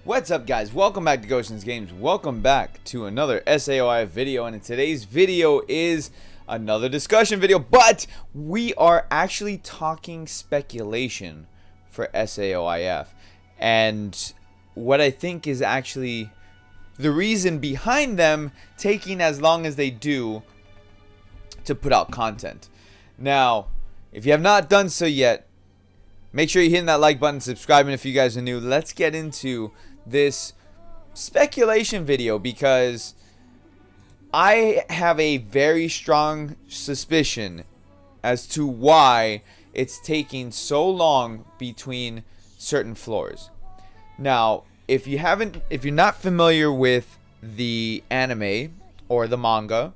What's up, guys? Welcome back to Gotians Games. Welcome back to another SAOIF video, and in today's video is another discussion video, but we are actually talking speculation for SAOIF, and what I think is actually the reason behind them taking as long as they do to put out content. Now, if you have not done so yet, make sure you're hitting that like button, subscribing if you guys are new. Let's get into this speculation video because I have a very strong suspicion as to why it's taking so long between certain floors. Now, if you're not familiar with the anime or the manga,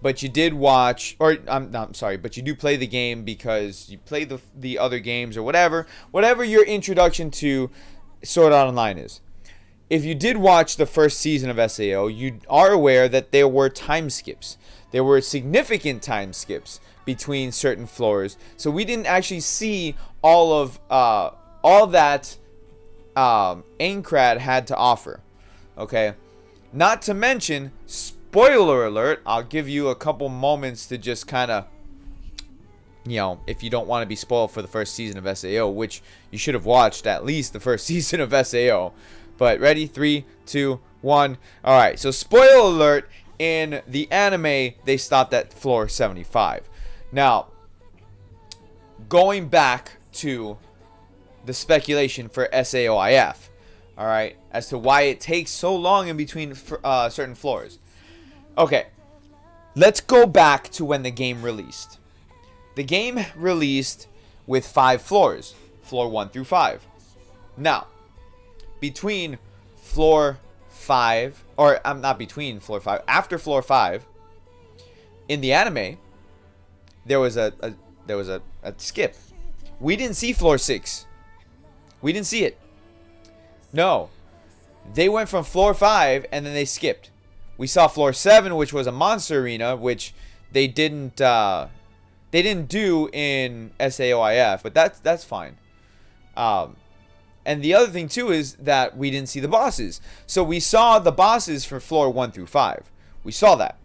but you did watch, or I'm sorry, but you do play the game because you play the other games or whatever your introduction to Sword Art Online is. If you did watch the first season of SAO, you are aware that there were time skips. There were significant time skips between certain floors, so we didn't actually see all that Aincrad had to offer. Okay, not to mention, spoiler alert, I'll give you a couple moments to just kind of, if you don't want to be spoiled for the first season of SAO, which you should have watched at least the first season of SAO. But ready? 3, 2, 1. Alright, so spoiler alert, in the anime, they stopped at floor 75. Now, going back to the speculation for SAOIF, alright, as to why it takes so long in between certain floors. Okay, let's go back to when the game released. The game released with 5 floors, floor 1 through 5. Now, between floor 5, or not between floor 5, after floor 5, in the anime, there was a skip. We didn't see floor 6. We didn't see it. No, they went from floor 5 and then they skipped. We saw floor 7, which was a monster arena, which they didn't do in SAOIF, but that's fine. And the other thing too is that we didn't see the bosses. So we saw the bosses for floor 1 through 5. We saw that.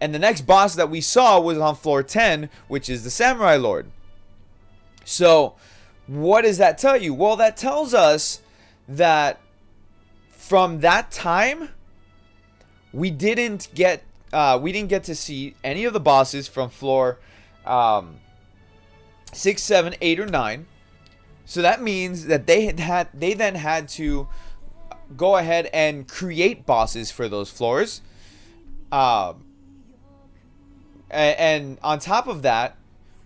And the next boss that we saw was on floor 10, which is the Samurai Lord. So what does that tell you? Well, that tells us that from that time, we didn't get to see any of the bosses from floor 6, 7, 8, or 9. So that means that they then had to go ahead and create bosses for those floors. And on top of that,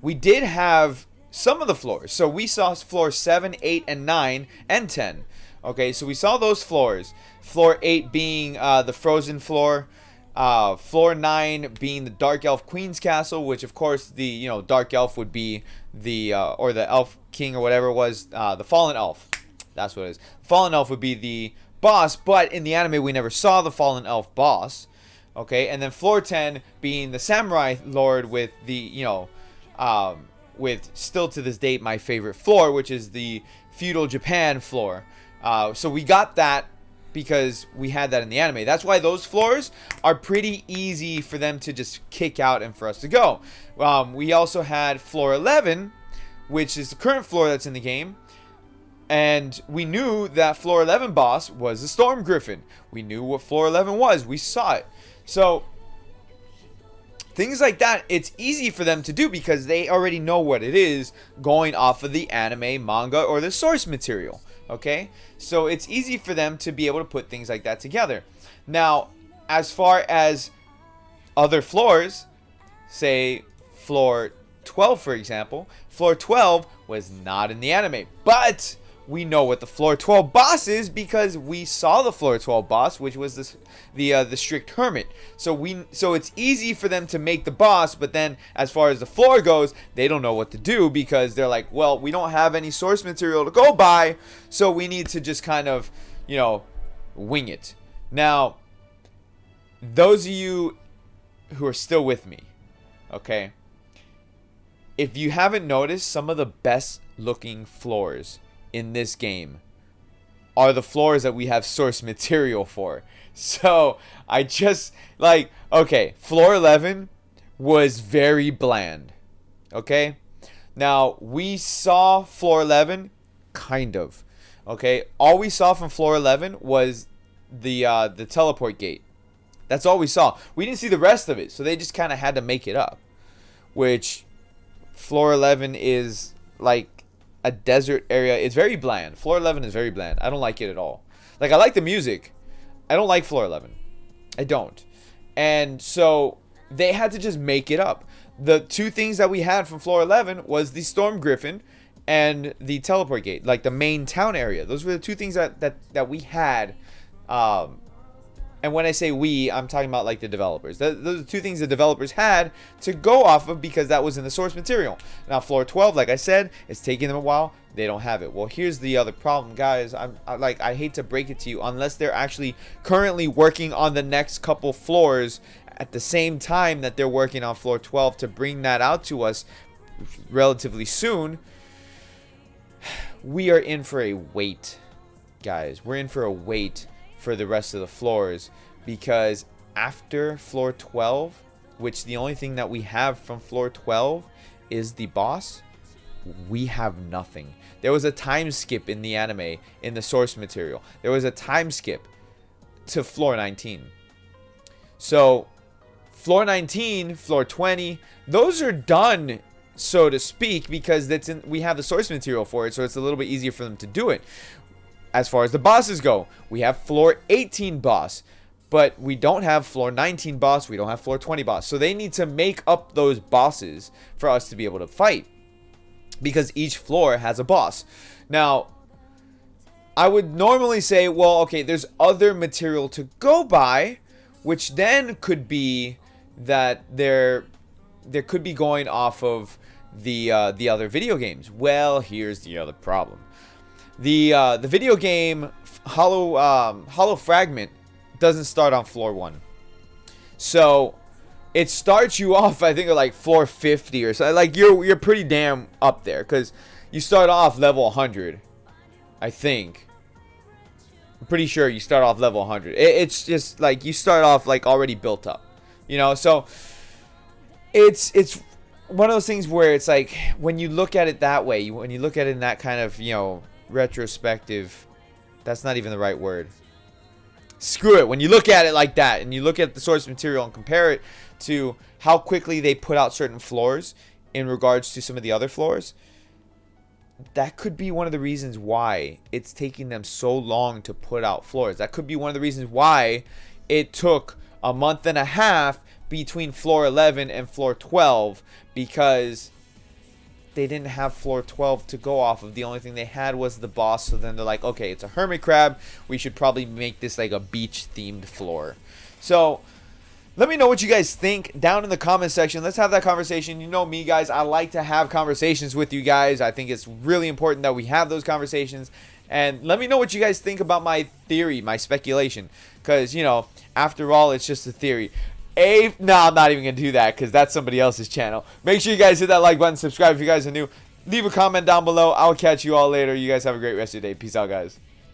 we did have some of the floors. So we saw floor 7, 8, and 9, and 10. Okay, so we saw those floors. Floor 8 being the frozen floor. Floor 9 being the Dark Elf Queen's Castle, which of course the Dark Elf would be the or the Elf King or whatever it was, the Fallen Elf. That's what it is. Fallen Elf would be the boss, but in the anime we never saw the Fallen Elf boss. Okay, and then floor 10 being the Samurai Lord with the with still to this date my favorite floor, which is the Feudal Japan floor. So we got that because we had that in the anime. That's why those floors are pretty easy for them to just kick out and for us to go. We also had floor 11, which is the current floor that's in the game. And we knew that floor 11 boss was the Storm Griffin. We knew what floor 11 was. We saw it. So things like that, it's easy for them to do because they already know what it is going off of the anime, manga, or the source material. Okay, so it's easy for them to be able to put things like that together. Now, as far as other floors, say floor 12, for example, floor 12 was not in the anime, but we know what the floor 12 boss is because we saw the floor 12 boss, which was the strict hermit. So it's easy for them to make the boss, but then as far as the floor goes, they don't know what to do because they're like, well, we don't have any source material to go by, so we need to just kind of, wing it. Now, those of you who are still with me, okay, if you haven't noticed, some of the best looking floors in this game are the floors that we have source material for. So I just like, okay, floor 11 was very bland. Okay, now we saw floor 11 kind of. Okay, all we saw from floor 11 was the teleport gate. That's all we saw. We didn't see the rest of it, so they just kind of had to make it up. Which floor 11 is like a desert area. It's very bland. Floor 11 is very bland. I don't like it at all. Like, I like the music. I don't like floor 11. I don't. And so they had to just make it up. The two things that we had from floor 11 was the Storm Griffin and the teleport gate, like the main town area. Those were the two things that we had. And when I say we, I'm talking about like the developers. Those are two things the developers had to go off of because that was in the source material. Now floor 12, like I said, it's taking them a while. They don't have it. Well, here's the other problem, guys. I hate to break it to you, unless they're actually currently working on the next couple floors at the same time that they're working on floor 12 to bring that out to us relatively soon. We are in for a wait, guys. We're in for a wait for the rest of the floors, because after floor 12, which the only thing that we have from floor 12 is the boss, we have nothing. There was a time skip in the anime, in the source material. There was a time skip to floor 19. So floor 19, floor 20, those are done, so to speak, because we have the source material for it, so it's a little bit easier for them to do it. As far as the bosses go, we have floor 18 boss, but we don't have floor 19 boss, we don't have floor 20 boss. So they need to make up those bosses for us to be able to fight, because each floor has a boss. Now, I would normally say, well, okay, there's other material to go by, which then could be that there could be going off of the other video games. Well, here's the other problem. The video game Hollow Fragment doesn't start on floor 1. So it starts you off, I think, at like floor 50 or so. Like you're pretty damn up there, because you start off level 100, I think. I'm pretty sure you start off level 100. It's just like you start off like already built up, you know. So it's one of those things where it's like, when you look at it that way, when you look at it in that kind of, you know, retrospective, that's not even the right word. Screw it. When you look at it like that, and you look at the source material and compare it to how quickly they put out certain floors in regards to some of the other floors, that could be one of the reasons why it's taking them so long to put out floors. That could be one of the reasons why it took a month and a half between floor 11 and floor 12, because they didn't have floor 12 to go off of. The only thing they had was the boss. So then they're like, okay, it's a hermit crab, we should probably make this like a beach themed floor. So let me know what you guys think down in the comment section. Let's have that conversation. You know me, guys, I like to have conversations with you guys. I think it's really important that we have those conversations. And let me know what you guys think about my theory, my speculation, because, you know, after all, it's just a theory. No, I'm not even going to do that, because that's somebody else's channel. Make sure you guys hit that like button, subscribe if you guys are new. Leave a comment down below. I'll catch you all later. You guys have a great rest of your day. Peace out, guys.